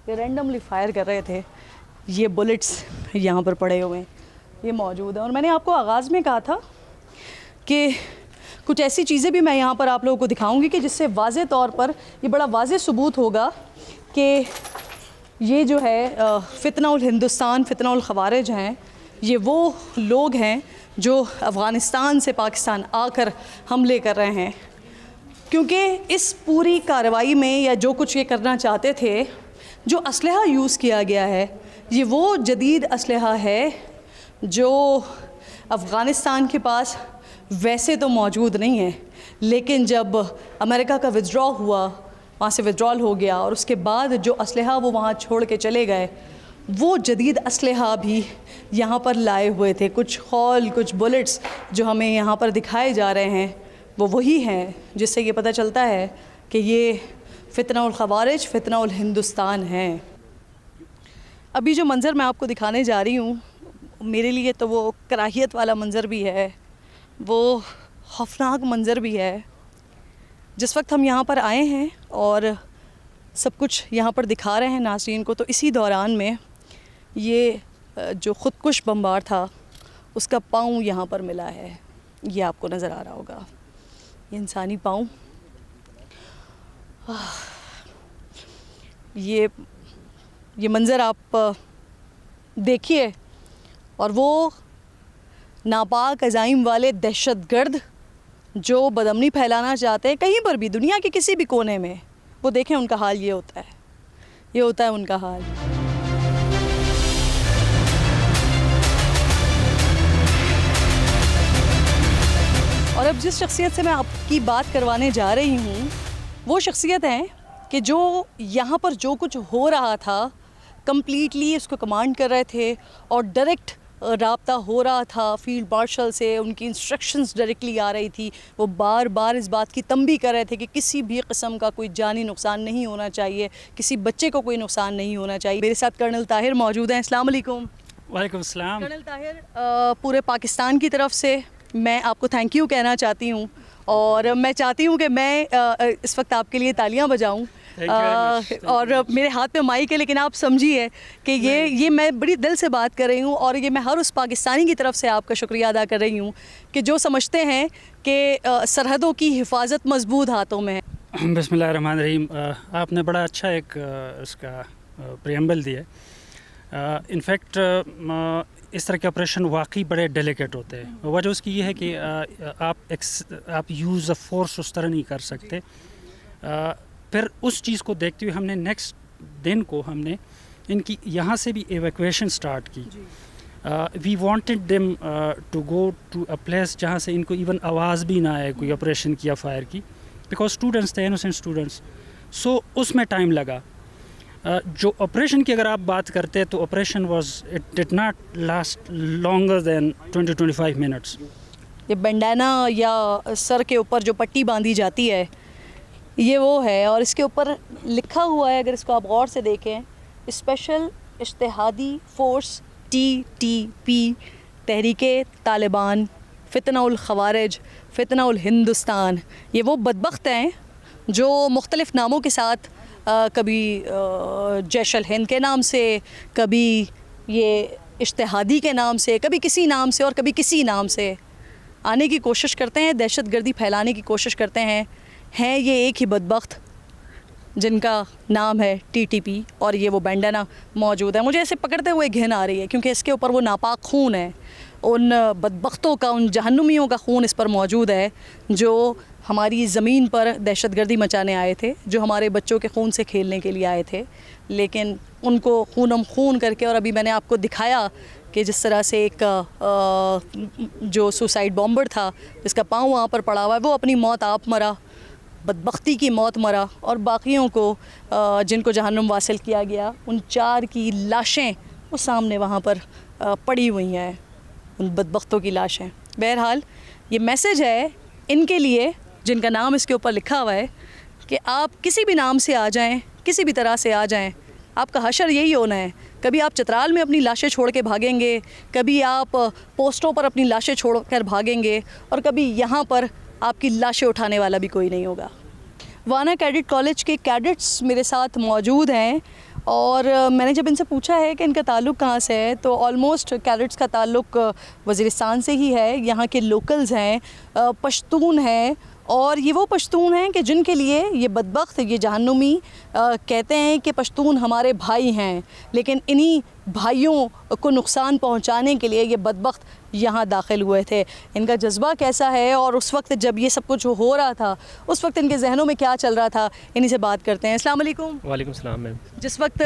ये रेंडमली फायर कर रहे थे। ये बुलेट्स यहाँ पर पड़े हुए हैं, ये मौजूद है। और मैंने आपको आगाज़ में कहा था कि कुछ ऐसी चीज़ें भी मैं यहाँ पर आप लोगों को दिखाऊंगी कि जिससे वाज़े तौर पर ये बड़ा वाज़े सबूत होगा कि ये जो है फितना हिंदुस्तान, फितना ख़वारिज हैं, ये वो लोग हैं जो अफ़गानिस्तान से पाकिस्तान आकर हमले कर रहे हैं। क्योंकि इस पूरी कार्रवाई में या जो कुछ ये करना चाहते थे, जो असलहा यूज़ किया गया है, ये वो जदीद असलहा है जो अफ़गानिस्तान के पास वैसे तो मौजूद नहीं है, लेकिन जब अमेरिका का विथड्रॉ हुआ, वहाँ से विथड्रॉल हो गया और उसके बाद जो असलहा वो वहाँ छोड़ के चले गए, वो जदीद असलहा भी यहाँ पर लाए हुए थे। कुछ खौल, कुछ बुलेट्स जो हमें यहाँ पर दिखाए जा रहे हैं, वो वही हैं जिससे ये पता चलता है कि ये फितना ख़वारिज, फितना हिंदुस्तान हैं। अभी जो मंज़र मैं आपको दिखाने जा रही हूँ, मेरे लिए तो वो कराहियत वाला मंज़र भी है, वो खौफनाक मंज़र भी है। जिस वक्त हम यहाँ पर आए हैं और सब कुछ यहाँ पर दिखा रहे हैं नाज़रीन को, तो इसी दौरान में ये जो ख़ुदकुश बमबार था उसका पाँव यहाँ पर मिला है। ये आपको नज़र आ रहा होगा, ये इंसानी पाँव। ये मंज़र आप देखिए, और वो नापाक अज़ाइम वाले दहशतगर्द जो बदअमनी फैलाना चाहते हैं कहीं पर भी, दुनिया के किसी भी कोने में, वो देखें उनका हाल ये होता है, ये होता है उनका हाल। और अब जिस शख्सियत से मैं आपकी बात करवाने जा रही हूँ वो शख्सियत हैं कि जो यहाँ पर जो कुछ हो रहा था कम्प्लीटली उसको कमांड कर रहे थे और डायरेक्ट राब्ता हो रहा था फील्ड मार्शल से, उनकी इंस्ट्रक्शंस डायरेक्टली आ रही थी। वो बार बार इस बात की तंबी कर रहे थे कि किसी भी किस्म का कोई जानी नुकसान नहीं होना चाहिए, किसी बच्चे को कोई नुकसान नहीं होना चाहिए। मेरे साथ कर्नल ताहिर मौजूद हैं। अस्सलाम वालेकुम। वालेकुम सलाम। कर्नल ताहिर, पूरे पाकिस्तान की तरफ से मैं आपको थैंक यू कहना चाहती हूँ और मैं चाहती हूँ कि मैं इस वक्त आपके लिए तालियाँ बजाऊँ और मेरे हाथ में माइक है, लेकिन आप समझिए कि ये मैं बड़ी दिल से बात कर रही हूँ और ये मैं हर उस पाकिस्तानी की तरफ से आपका शुक्रिया अदा कर रही हूँ कि जो समझते हैं कि सरहदों की हिफाजत मजबूत हाथों में है। बिस्मिल्लाहिर्रहमानिर्रहीम। आपने बड़ा अच्छा एक इसका प्रियम्बल दिया। इनफैक्ट इस तरह के ऑपरेशन वाकई बड़े डेलिकेट होते हैं। वजह उसकी ये है कि आप यूज़ ऑफ फोर्स उस तरह नहीं कर सकते। फिर उस चीज़ को देखते हुए हमने नेक्स्ट दिन को हमने इनकी यहाँ से भी एवैक्यूएशन स्टार्ट की। We wanted them to go to a place जहाँ से इनको इवन आवाज़ भी ना आए कोई ऑपरेशन किया फायर की, बिकॉज स्टूडेंट्स थे, इनोसेंट स्टूडेंट्स। सो उसमें टाइम लगा। जो ऑपरेशन की अगर आप बात करते हैं तो operation was it did not last longer than 20-25 minutes. ये बैंडाना या सर के ऊपर जो पट्टी बांधी जाती है ये वो है और इसके ऊपर लिखा हुआ है, अगर इसको आप गौर से देखें, स्पेशल इज्तिहादी फोर्स TTP, तहरीके तालिबान, फितनाउल खवारिज, फितनाउल हिंदुस्तान। ये वो बदबख्त हैं जो मुख्तलिफ़ नामों के साथ कभी जैश अल हिंद के नाम से, कभी ये इज्तिहादी के नाम से, कभी किसी नाम से और कभी किसी नाम से आने की कोशिश करते हैं, दहशतगर्दी फैलाने की कोशिश करते हैं ये एक ही बदबख्त जिनका नाम है TTP और ये वो बैंडाना मौजूद है। मुझे ऐसे पकड़ते हुए घिन आ रही है क्योंकि इसके ऊपर वो नापाक खून है, उन बदबख्तों का, उन जहन्नुमियों का खून इस पर मौजूद है जो हमारी ज़मीन पर दहशतगर्दी मचाने आए थे, जो हमारे बच्चों के खून से खेलने के लिए आए थे, लेकिन उनको खूनम खून करके, और अभी मैंने आपको दिखाया कि जिस तरह से एक जो सुसाइड बॉम्बर था जिसका पाँव वहाँ पर पड़ा हुआ है वो अपनी मौत आप मरा, बदबख्ती की मौत मरा, और बाकियों को जिनको जहन्नुम वासिल किया गया उन 4 की लाशें वो सामने वहाँ पर पड़ी हुई हैं, उन बदबख्तों की लाशें। बहरहाल ये मैसेज है इनके लिए जिनका नाम इसके ऊपर लिखा हुआ है कि आप किसी भी नाम से आ जाएं, किसी भी तरह से आ जाएं, आपका हशर यही होना है। कभी आप चित्राल में अपनी लाशें छोड़ के भागेंगे, कभी आप पोस्टों पर अपनी लाशें छोड़ कर भागेंगे और कभी यहाँ पर आपकी लाशें उठाने वाला भी कोई नहीं होगा। वाना कैडेट कॉलेज के कैडेट्स मेरे साथ मौजूद हैं और मैंने जब इनसे पूछा है कि इनका ताल्लुक़ कहाँ से है तो ऑलमोस्ट कैडेट्स का ताल्लुक़ वज़ीरिस्तान से ही है। यहाँ के लोकल्स हैं, पश्तून हैं, और ये वो पश्तून हैं कि जिनके लिए ये बदबख्त, ये जहन्नुमी कहते हैं कि पश्तून हमारे भाई हैं, लेकिन इन्हीं भाइयों को नुकसान पहुंचाने के लिए ये बदबख्त यहाँ दाखिल हुए थे। इनका जज्बा कैसा है और उस वक्त जब ये सब कुछ हो रहा था उस वक्त इनके जहनों में क्या चल रहा था, इन्हीं से बात करते हैं। अस्सलाम वालेकुम। वालेकुम सलाम मैम। जिस वक्त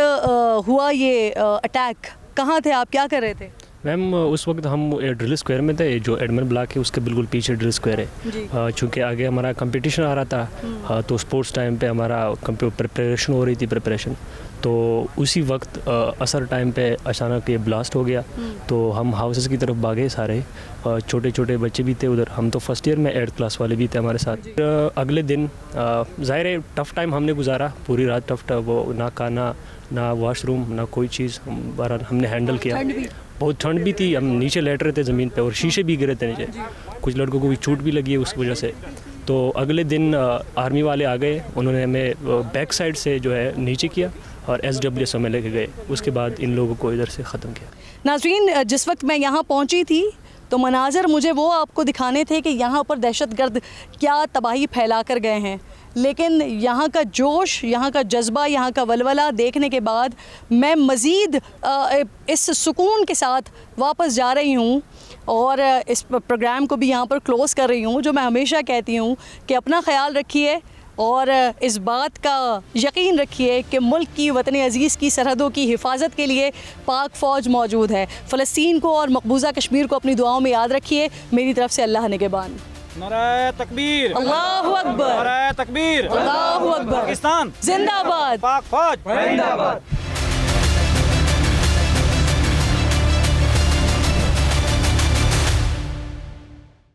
हुआ ये अटैक, कहाँ थे आप, क्या कर रहे थे? मैम उस वक्त हम ड्रिल स्क्वायर में थे, जो एडमिन ब्लॉक है उसके बिल्कुल पीछे ड्रिल स्क्वायर है। चूँकि आगे हमारा कंपटीशन आ रहा था तो स्पोर्ट्स टाइम पे हमारा प्रिपरेशन हो रही थी तो उसी वक्त असर टाइम पे अचानक ये ब्लास्ट हो गया तो हम हाउसेस की तरफ भागे सारे। छोटे छोटे बच्चे भी थे उधर, हम तो फर्स्ट ईयर में 8th क्लास वाले भी थे हमारे साथ। अगले दिन ज़ाहिर है टफ़ टाइम हमने गुजारा, पूरी रात टफ़, वो ना खाना ना वॉशरूम ना कोई चीज़ हमने हैंडल किया। बहुत ठंड भी थी, हम नीचे लेट रहे थे ज़मीन पे और शीशे भी गिरे थे नीचे, कुछ लड़कों को भी चोट भी लगी है उस वजह से। तो अगले दिन आर्मी वाले आ गए, उन्होंने हमें बैक साइड से जो है नीचे किया और SWS में लेके गए। उसके बाद इन लोगों को इधर से ख़त्म किया। नाज़रीन, जिस वक्त मैं यहाँ पहुँची थी तो मनाज़र मुझे वो आपको दिखाने थे कि यहाँ पर दहशतगर्द क्या तबाही फैला कर गए हैं, लेकिन यहाँ का जोश, यहाँ का जज्बा, यहाँ का वलवला देखने के बाद मैं मज़ीद इस सुकून के साथ वापस जा रही हूँ और इस प्रोग्राम को भी यहाँ पर क्लोज़ कर रही हूँ। जो मैं हमेशा कहती हूँ कि अपना ख्याल रखिए और इस बात का यकीन रखिए कि मुल्क की, वतन अज़ीज़ की सरहदों की हिफाजत के लिए पाक फ़ौज मौजूद है। फ़लस्तीन को और मकबूजा कश्मीर को अपनी दुआओं में याद रखिए। मेरी तरफ से अल्लाह निगहबान। नारे तकबीर, अल्लाहु अकबर, नारे तकबीर, अल्लाहु अकबर, पाकिस्तान जिंदाबाद, पाक फौज जिंदाबाद।